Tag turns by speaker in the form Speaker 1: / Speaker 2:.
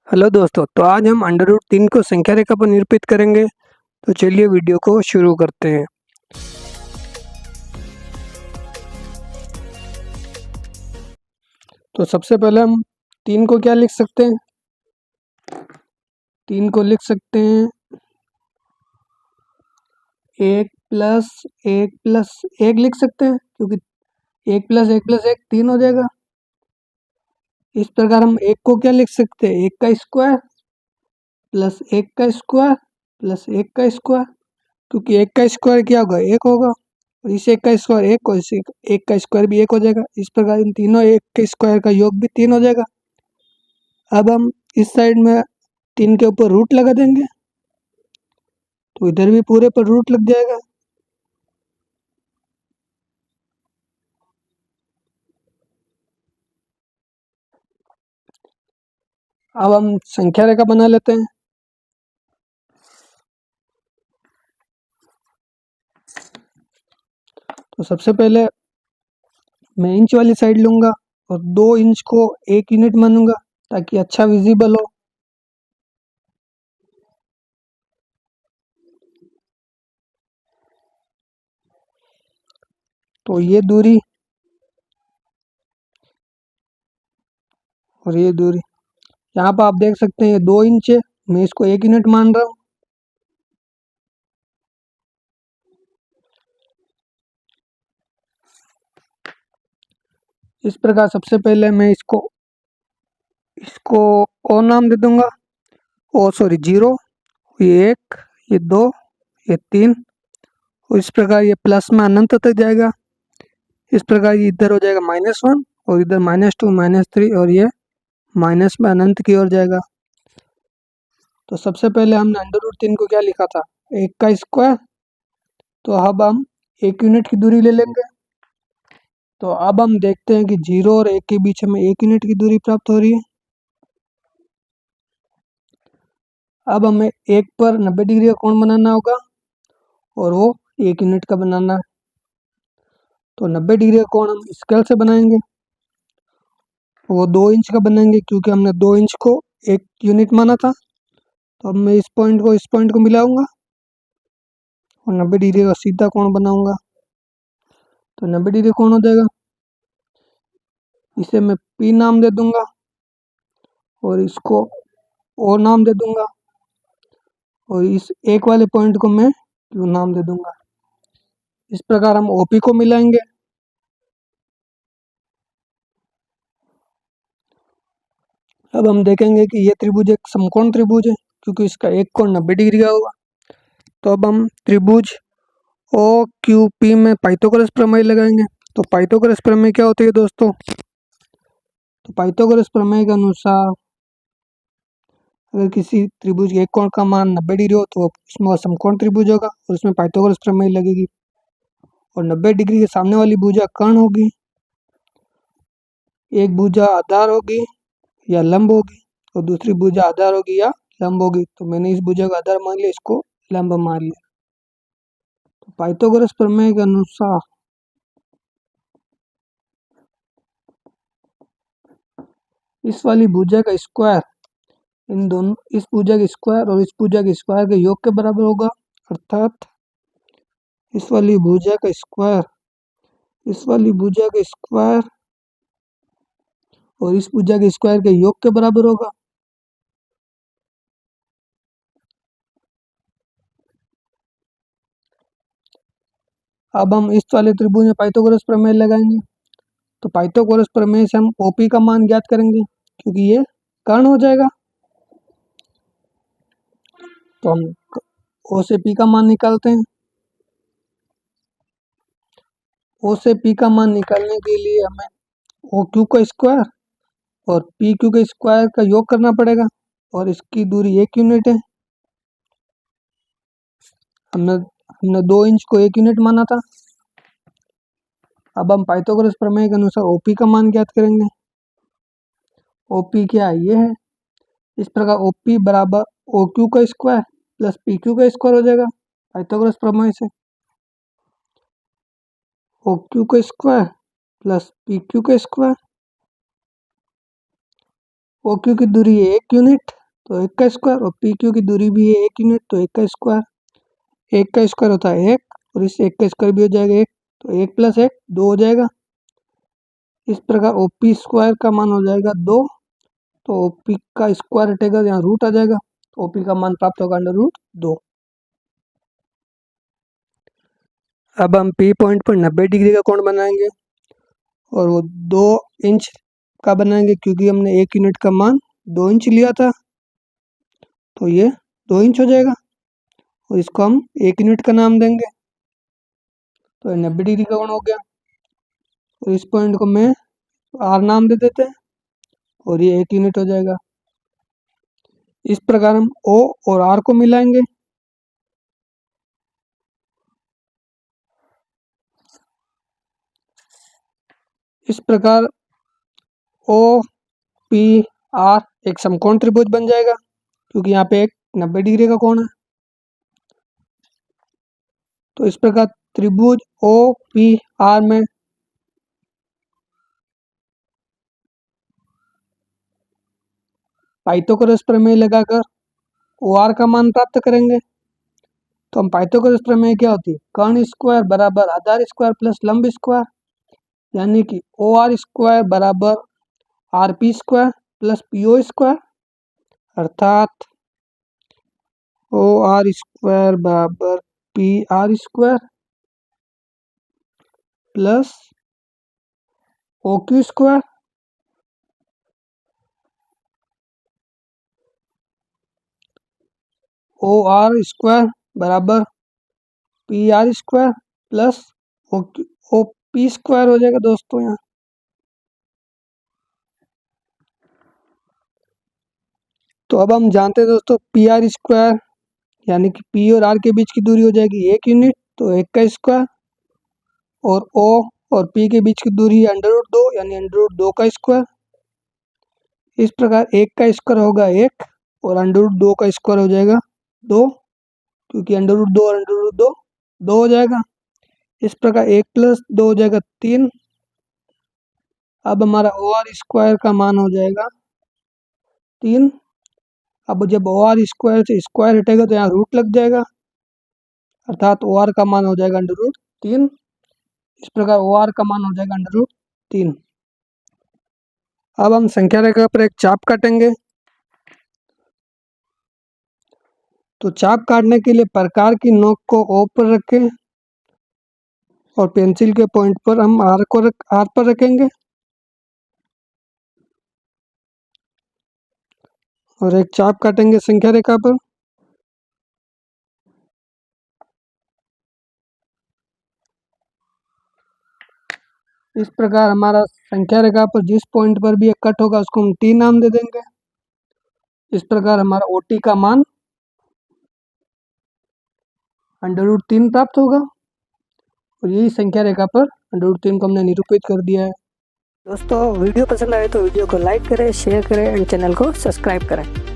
Speaker 1: Hello दोस्तों, तो आज हम अंडर रूट 3 को संख्या रेखा पर निरूपित करेंगे। तो चलिए वीडियो को शुरू करते हैं। तो सबसे पहले हम 3 को क्या लिख सकते हैं? 3 को लिख सकते हैं 1 प्लस 1 प्लस 1 लिख सकते हैं, क्योंकि 1 प्लस 1 प्लस 1 3 हो जाएगा। इस प्रकार हम 1 को क्या लिख सकते हैं? 1 का स्क्वायर प्लस 1 का स्क्वायर प्लस 1 का स्क्वायर, क्योंकि 1 का स्क्वायर क्या होगा? 1 होगा, और इस 1 का स्क्वायर 1 और इस 1 का स्क्वायर भी 1 हो जाएगा। इस प्रकार इन तीनों 1 के स्क्वायर का योग भी 3 हो जाएगा। अब हम इस साइड में 3 के ऊपर रूट लगा देंगे, तो इधर भी पूरे पर रूट लग जाएगा। अब हम संख्या रेखा बना लेते हैं। तो सबसे पहले मैं इंच वाली साइड लूंगा और 2 इंच को 1 यूनिट मानूंगा ताकि अच्छा विजिबल हो। तो ये दूरी और ये दूरी, यहाँ पर आप देख सकते हैं 2 इंच है, मैं इसको 1 यूनिट मान रहा हूँ। इस प्रकार सबसे पहले मैं इसको इसको ओ नाम दे दूंगा। ओ सॉरी 0, ये 1, ये 2, ये 3, और इस प्रकार ये प्लस में अनंत तक जाएगा। इस प्रकार ये इधर हो जाएगा -1 और इधर -2 -3, और ये माइनस में अनंत की ओर जाएगा। तो सबसे पहले हमने अंडर रूट 3 को क्या लिखा था? 1 का स्क्वायर। तो अब हम 1 यूनिट की दूरी ले लेंगे। तो अब हम देखते हैं कि 0 और 1 के बीच में 1 यूनिट की दूरी प्राप्त हो रही है। अब हमें 1 पर 90 डिग्री का कोण बनाना होगा, और वो 1 यूनिट का बनाना है। तो 90 डिग्री का कोण हम स्केल से बनाएंगे, वो 2 इंच का बनाएंगे, क्योंकि हमने 2 इंच को 1 यूनिट माना था। तो अब मैं इस पॉइंट को मिलाऊंगा और 90 डिग्री का सीधा कोण बनाऊंगा। तो 90 डिग्री कोण हो जाएगा, इसे मैं P नाम दे दूंगा और इसको O नाम दे दूंगा, और इस एक वाले पॉइंट को मैं Q नाम दे दूंगा। इस प्रकार हम OP को मिलाएंगे। अब हम देखेंगे कि ये त्रिभुज एक समकोण त्रिभुज है, क्योंकि इसका एक कोण 90 डिग्री का होगा। तो अब हम त्रिभुज OQP में पाइथागोरस प्रमेय लगाएंगे। तो पाइथागोरस प्रमेय क्या होती है दोस्तों? तो पाइथागोरस प्रमेय के अनुसार अगर किसी त्रिभुज के एक कोण का मान 90 डिग्री हो तो उसमें वह समकोण त्रिभुज होगा, और उसमें पाइथागोरस प्रमेय लगेगी। और 90 डिग्री के सामने वाली भुजा कर्ण होगी, एक भुजा आधार होगी या लंब होगी, और दूसरी भुजा आधार होगी या लंब होगी। तो मैंने इस भुजा का आधार मान लिया, इसको लंब मान लिया। तो पाइथागोरस प्रमेय के अनुसार इस वाली भुजा का स्क्वायर इन दोनों, इस भुजा के स्क्वायर और इस भुजा के स्क्वायर के योग के बराबर होगा। अर्थात इस वाली भुजा का स्क्वायर इस वाली भुजा के स्क्वायर और इस भुजा के स्क्वायर के योग के बराबर होगा। अब हम इस वाले त्रिभुज में पाइथागोरस प्रमेय लगाएंगे। तो पाइथागोरस प्रमेय से हम OP का मान ज्ञात करेंगे, क्योंकि ये कर्ण हो जाएगा। तो हम O से P का मान निकालते हैं। O से P का मान निकालने के लिए हमें OQ का स्क्वायर और PQ के स्क्वायर का योग करना पड़ेगा, और इसकी दूरी 1 यूनिट है। हमने 2 इंच को 1 यूनिट माना था। अब हम पाइथागोरस प्रमेय के अनुसार OP का मान ज्ञात करेंगे। OP क्या है? ये है। इस प्रकार OP बराबर OQ का स्क्वायर प्लस PQ का स्क्वायर हो जाएगा पाइथागोरस प्रमेय से। OQ का स्क्वायर प्लस PQ का स्क्वायर। OQ की दूरी है 1 यूनिट तो 1 का स्क्वायर, और पी क्यू की दूरी भी है 1 यूनिट, तो 1 का स्क्वायर। 1 का स्क्वायर होता है 1, और इस 1 का स्क्वायर भी हो जाएगा 1, तो 1 + 1 2 हो जाएगा। इस प्रकार ओ पी स्क्वायर का मान हो जाएगा 2, तो ओ पी का स्क्वायर हटेगा, यहाँ रूट आ जाएगा, तो ओ पी का मान प्राप्त होगा √2। अब हम पी पॉइंट पर 90 डिग्री का कोण बनाएंगे, और वो 2 इंच का बनाएंगे, क्योंकि हमने 1 यूनिट का मान 2 इंच लिया था, तो ये 2 इंच हो जाएगा, और इसको हम 1 यूनिट का नाम देंगे, तो 90 डिग्री का कोण हो गया। और इस पॉइंट को मैं आर नाम दे देते हैं, और ये 1 यूनिट हो जाएगा। इस प्रकार हम ओ और आर को मिलाएंगे, इस प्रकार ओ पी आर एक समकोण त्रिभुज बन जाएगा, क्योंकि यहाँ पे एक 90 डिग्री का कोण है। तो इस प्रकार त्रिभुज ओ पी आर में पाइथागोरस प्रमेय लगाकर ओ आर का मान प्राप्त करेंगे। तो हम पाइथागोरस प्रमेय क्या होती है, कर्ण स्क्वायर बराबर आधार स्क्वायर प्लस लंब स्क्वायर, यानी कि ओ आर स्क्वायर बराबर R P square plus P O square, अर्थात ओ आर स्क्वायर बराबर P R square plus O Q square O R square बराबर P R square plus O P square हो जाएगा दोस्तों यहाँ। तो अब हम जानते हैं दोस्तों पी आर स्क्वायर यानी कि पी और आर के बीच की दूरी हो जाएगी 1 यूनिट, तो 1 का स्क्वायर, और ओ और पी के बीच की दूरी है √2 यानी √2 का स्क्वायर। इस प्रकार 1 का स्क्वायर होगा 1, और √2 का स्क्वायर हो जाएगा 2, क्योंकि √2 और √2 2 हो जाएगा। इस प्रकार 1 + 2 हो जाएगा 3। अब हमारा ओ आर स्क्वायर का मान हो जाएगा 3। अब जब ओ आर स्क्वायर से स्क्वायर हटेगा तो यहाँ रूट लग जाएगा, अर्थात ओ आर का मान हो जाएगा √3। इस प्रकार ओ आर का मान हो जाएगा √3। अब हम संख्या रेखा पर एक चाप काटेंगे। तो चाप काटने के लिए प्रकार की नोक को ओ पर रखें, और पेंसिल के पॉइंट पर हम आर पर रखेंगे, और एक चाप काटेंगे संख्या रेखा पर। इस प्रकार हमारा संख्या रेखा पर जिस पॉइंट पर भी एक कट होगा उसको हम टी नाम दे देंगे। इस प्रकार हमारा ओ टी का मान √3 प्राप्त होगा, और यही संख्या रेखा पर √3 को हमने निरूपित कर दिया है। दोस्तों वीडियो पसंद आए तो वीडियो को लाइक करें, शेयर करें एंड चैनल को सब्सक्राइब करें।